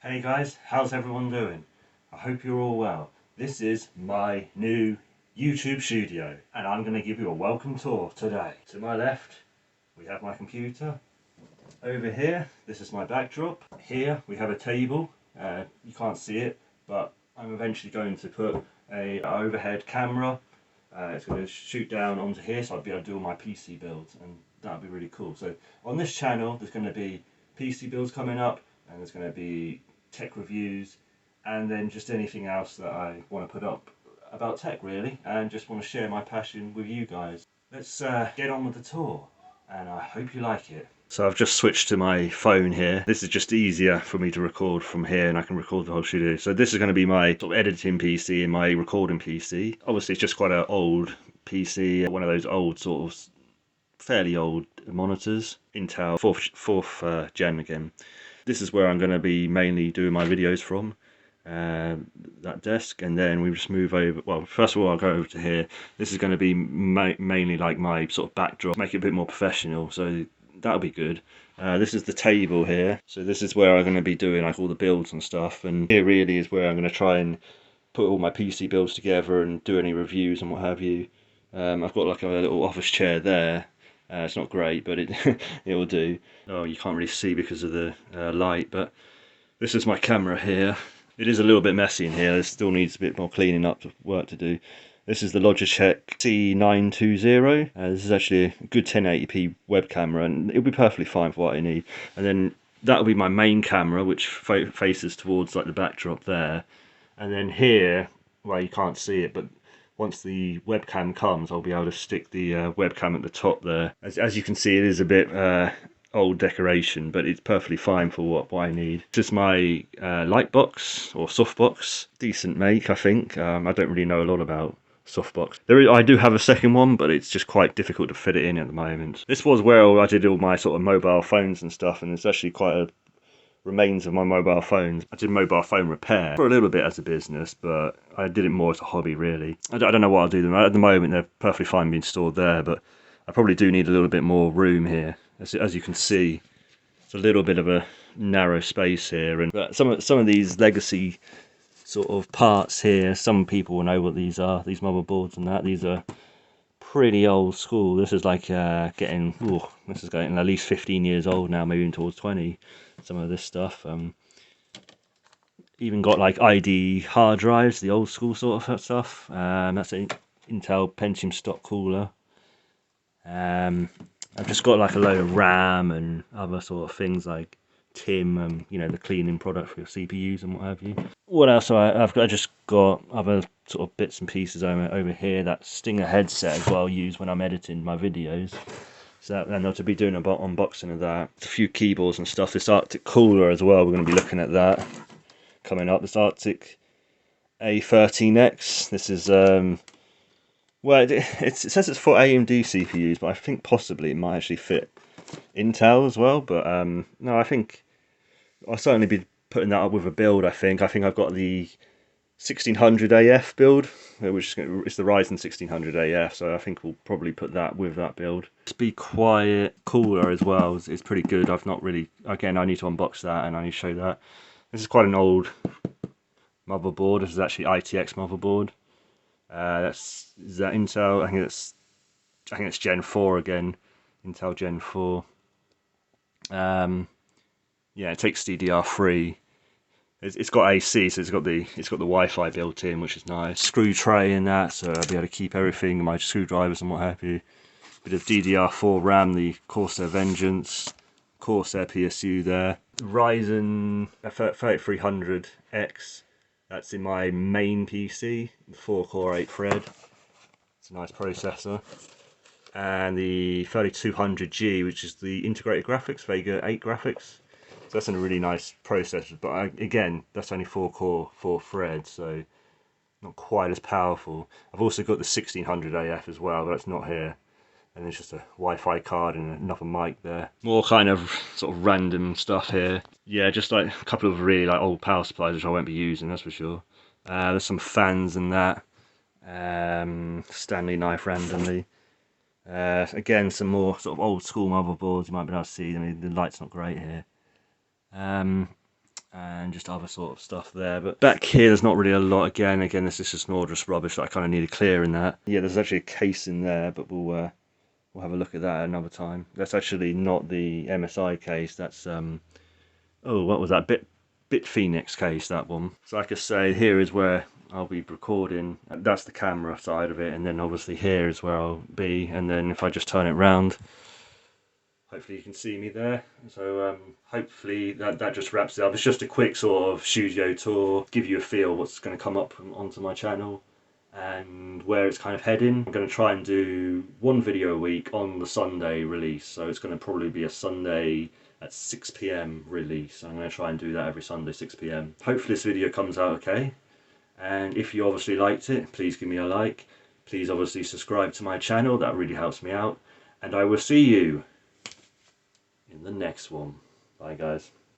Hey guys, how's everyone doing? I hope you're all well. This is my new YouTube studio and I'm going to give you a welcome tour today. To my left we have my computer. Over here this is my backdrop. Here we have a table. You can't see it, but I'm eventually going to put a overhead camera. It's going to shoot down onto here, so I'll be able to do all my PC builds, and that'll be really cool. So on this channel there's going to be PC builds coming up, and there's going to be tech reviews, and then just anything else that I want to put up about tech really, and just want to share my passion with you guys. Let's get on with the tour, and I hope you like it. So I've just switched to my phone here. This is just easier for me to record from here, and I can record the whole studio. So this is going to be my sort of editing PC and my recording PC. Obviously it's just quite an old PC, one of those old sort of fairly old monitors, Intel 4th gen again. This is where I'm going to be mainly doing my videos from, that desk, and then we just move over. Well, first of all I'll go over to here. This is going to be mainly like my sort of backdrop, make it a bit more professional, so that'll be good. This is the table here, so this is where I'm going to be doing like all the builds and stuff, and here really is where I'm going to try and put all my PC builds together and do any reviews and what have you. I've got like a little office chair there. It's not great, but it it will do. Oh, you can't really see because of the light, but this is my camera here. It is a little bit messy in here. There still needs a bit more cleaning up work to do. This is the Logitech C920. This is actually a good 1080p web camera, and it'll be perfectly fine for what I need. And then that'll be my main camera, which faces towards like the backdrop there. And then here, well, you can't see it, but once the webcam comes, I'll be able to stick the webcam at the top there. As you can see, it is a bit old decoration, but it's perfectly fine for what I need. This is my light box, or softbox. Decent make, I think. I don't really know a lot about softbox. I do have a second one, but it's just quite difficult to fit it in at the moment. This was where I did all my sort of mobile phones and stuff, and it's actually quite a remains of my mobile phones. I did mobile phone repair for a little bit as a business, but I did it more as a hobby really. I don't know what I'll do them. At the moment they're perfectly fine being stored there, but I probably do need a little bit more room here. As you can see, it's a little bit of a narrow space here, and some of these legacy sort of parts here, some people will know what these are, these motherboards and that. These are pretty old school. This is like this is getting at least 15 years old now, moving towards 20. Some of this stuff, even got like ID hard drives, the old school sort of stuff. That's an Intel Pentium stock cooler. I've just got like a load of RAM and other sort of things like TIM, you know, the cleaning product for your CPUs and what have you. What else? I just got other sort of bits and pieces over here. That Stinger headset as well, I use when I'm editing my videos. So and I'll be doing an unboxing of that. A few keyboards and stuff. This Arctic cooler as well, we're going to be looking at that coming up. This Arctic A13X. This is well, it says it's for AMD CPUs, but I think possibly it might actually fit Intel as well. But no, I think I'll certainly be putting that up with a build. I think I've got the 1600 AF build, which is the Ryzen 1600 AF, so I think we'll probably put that with that build. Be Quiet cooler as well is pretty good. I've not really, again, I need to unbox that and I need to show that. This is quite an old motherboard. This is actually ITX motherboard. Is that Intel? I think it's Gen 4 again, Intel Gen 4. Yeah, it takes DDR3. It's got AC, so it's got the Wi-Fi built in, which is nice. Screw tray in that, so I'll be able to keep everything, my screwdrivers and what have you. Bit of DDR4 RAM, the Corsair Vengeance, Corsair PSU there. Ryzen 3300X, that's in my main PC, 4-core 8-thread. It's a nice processor. And the 3200G, which is the integrated graphics, Vega 8 graphics. So that's a really nice processor, but again, that's only 4-core, 4-thread, so not quite as powerful. I've also got the 1600 AF as well, but that's not here. And there's just a Wi-Fi card and another mic there. More kind of sort of random stuff here. Yeah, just like a couple of really like old power supplies, which I won't be using, that's for sure. There's some fans and that. Stanley knife randomly. Again, some more sort of old school motherboards you might be able to see. I mean, the light's not great here. and just other sort of stuff there. But back here, there's not really a lot. Again, this is just more just rubbish that I kind of need to clear in that. Yeah, there's actually a case in there, but we'll have a look at that another time. That's actually not the MSI case. That's oh, what was that? Bitfinex case, that one. So like I say, here is where I'll be recording. That's the camera side of it, and then obviously here is where I'll be. And then if I just turn it round, hopefully you can see me there. So hopefully that just wraps it up. It's just a quick sort of studio tour, give you a feel what's going to come up onto my channel and where it's kind of heading. I'm going to try and do one video a week on the Sunday release, so it's going to probably be a Sunday at 6 PM release. I'm going to try and do that every Sunday 6 PM. Hopefully this video comes out okay, and if you obviously liked it, please give me a like. Please obviously subscribe to my channel, that really helps me out, and I will see you in the next one. Bye guys.